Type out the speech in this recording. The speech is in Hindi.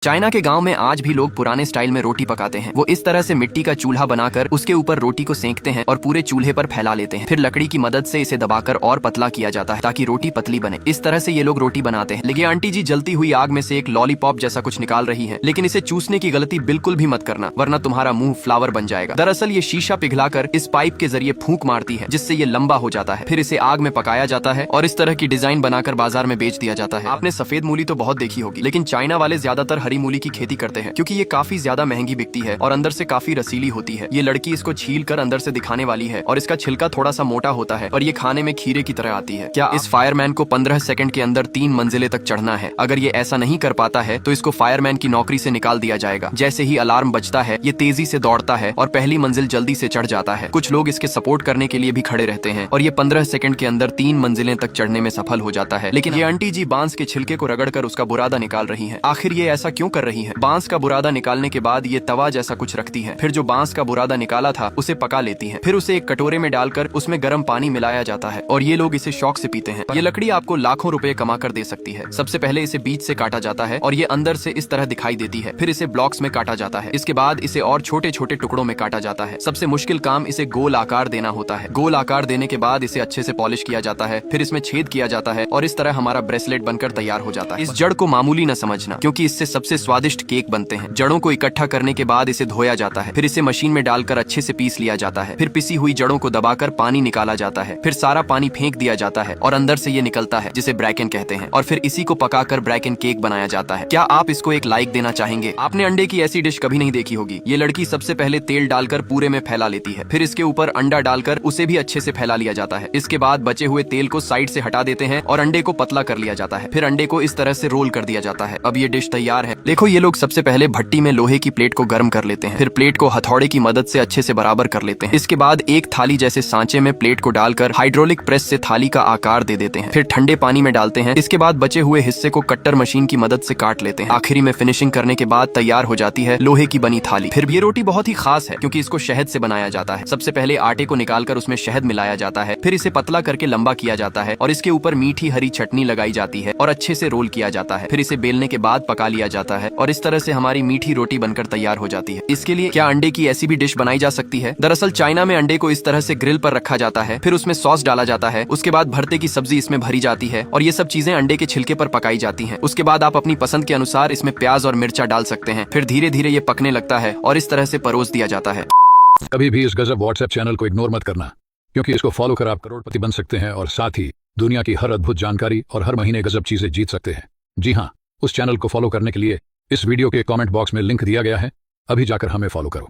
चाइना के गांव में आज भी लोग पुराने स्टाइल में रोटी पकाते हैं। वो इस तरह से मिट्टी का चूल्हा बनाकर उसके ऊपर रोटी को सेंकते हैं और पूरे चूल्हे पर फैला लेते हैं। फिर लकड़ी की मदद से इसे दबाकर और पतला किया जाता है ताकि रोटी पतली बने। इस तरह से ये लोग रोटी बनाते हैं। लेकिन आंटी जी जलती हुई आग में से एक लॉलीपॉप जैसा कुछ निकाल रही है, लेकिन इसे चूसने की गलती बिल्कुल भी मत करना, वरना तुम्हारा मुंह फ्लावर बन जाएगा। दरअसल ये शीशा पिघलाकर इस पाइप के जरिए फूंक मारती है, जिससे ये लंबा हो जाता है। फिर इसे आग में पकाया जाता है और इस तरह की डिजाइन बनाकर बाजार में बेच दिया जाता है। आपने सफेद मूली तो बहुत देखी होगी, लेकिन चाइना वाले ज्यादातर हरी मूली की खेती करते हैं, क्योंकि ये काफी ज्यादा महंगी बिकती है और अंदर से काफी रसीली होती है। ये लड़की इसको छील कर अंदर से दिखाने वाली है और इसका छिलका थोड़ा सा मोटा होता है और ये खाने में खीरे की तरह आती है। क्या इस फायरमैन को 15 सेकंड के अंदर 3 मंजिलें तक चढ़ना है? अगर ये ऐसा नहीं कर पाता है तो इसको फायरमैन की नौकरी से निकाल दिया जाएगा। जैसे ही अलार्म बजता है ये तेजी से दौड़ता है और पहली मंजिल जल्दी से चढ़ जाता है। कुछ लोग इसके सपोर्ट करने के लिए भी खड़े रहते हैं और ये 15 सेकंड के अंदर 3 मंजिलें तक चढ़ने में सफल हो जाता है। लेकिन ये आंटी जी बांस के छिलके को रगड़कर उसका बुरादा निकाल रही है। आखिर ये ऐसा क्यों कर रही है? बांस का बुरादा निकालने के बाद ये तवा जैसा कुछ रखती है। फिर जो बांस का बुरादा निकाला था उसे पका लेती है। फिर उसे एक कटोरे में डालकर उसमें गर्म पानी मिलाया जाता है और ये लोग इसे शौक से पीते हैं। ये लकड़ी आपको लाखों रुपए कमा कर दे सकती है। सबसे पहले इसे बीच से काटा जाता है और ये अंदर से इस तरह दिखाई देती है। फिर इसे ब्लॉक्स में काटा जाता है। इसके बाद इसे और छोटे छोटे टुकड़ों में काटा जाता है। सबसे मुश्किल काम इसे गोल आकार देना होता है। गोल आकार देने के बाद इसे अच्छे से पॉलिश किया जाता है। फिर इसमें छेद किया जाता है और इस तरह हमारा ब्रेसलेट बनकर तैयार हो जाता है। इस जड़ को मामूली न समझना, क्योंकि इससे सबसे स्वादिष्ट केक बनते हैं। जड़ों को इकट्ठा करने के बाद इसे धोया जाता है। फिर इसे मशीन में डालकर अच्छे से पीस लिया जाता है। फिर पिसी हुई जड़ों को दबाकर पानी निकाला जाता है। फिर सारा पानी फेंक दिया जाता है और अंदर से ये निकलता है, जिसे ब्रैकेन कहते हैं। और फिर इसी को पकाकर ब्रैकेन केक बनाया जाता है। क्या आप इसको एक लाइक देना चाहेंगे? आपने अंडे की ऐसी डिश कभी नहीं देखी होगी। ये लड़की सबसे पहले तेल डालकर पूरे में फैला लेती है। फिर इसके ऊपर अंडा डालकर उसे भी अच्छे से फैला लिया जाता है। इसके बाद बचे हुए तेल को साइड से हटा देते हैं और अंडे को पतला कर लिया जाता है। फिर अंडे को इस तरह से रोल कर दिया जाता है। अब ये डिश तैयार है। देखो, ये लोग सबसे पहले भट्टी में लोहे की प्लेट को गर्म कर लेते हैं। फिर प्लेट को हथौड़े की मदद से अच्छे से बराबर कर लेते हैं। इसके बाद एक थाली जैसे सांचे में प्लेट को डालकर हाइड्रोलिक प्रेस से थाली का आकार दे देते हैं। फिर ठंडे पानी में डालते हैं। इसके बाद बचे हुए हिस्से को कट्टर मशीन की मदद से काट लेते हैं। आखिरी में फिनिशिंग करने के बाद तैयार हो जाती है लोहे की बनी थाली। फिर ये रोटी बहुत ही खास है, क्योंकि इसको शहद से बनाया जाता है। सबसे पहले आटे को निकालकर उसमें शहद मिलाया जाता है। फिर इसे पतला करके लंबा किया जाता है और इसके ऊपर मीठी हरी चटनी लगाई जाती है और अच्छे से रोल किया जाता है। फिर इसे बेलने के बाद पका लिया जाता है और इस तरह से हमारी मीठी रोटी बनकर तैयार हो जाती है। इसके लिए क्या अंडे की ऐसी भी डिश बनाई जा सकती है? दरअसल चाइना में अंडे को इस तरह से ग्रिल पर रखा जाता है। फिर उसमें सॉस डाला जाता है। उसके बाद भरते की सब्जी इसमें भरी जाती है और ये सब चीजें अंडे के छिलके पर पकाई जाती हैं। उसके बाद आप अपनी पसंद के अनुसार इसमें प्याज और मिर्चा डाल सकते हैं। फिर धीरे धीरे ये पकने लगता है और इस तरह से परोस दिया जाता है। कभी भी इस गजब व्हाट्सएप चैनल को इग्नोर मत करना, क्योंकि इसको फॉलो कर आप करोड़पति बन सकते हैं और साथ ही दुनिया की हर अद्भुत जानकारी और हर महीने गजब चीजें जीत सकते हैं। जी हाँ, उस चैनल को फॉलो करने के लिए इस वीडियो के कमेंट बॉक्स में लिंक दिया गया है। अभी जाकर हमें फॉलो करो।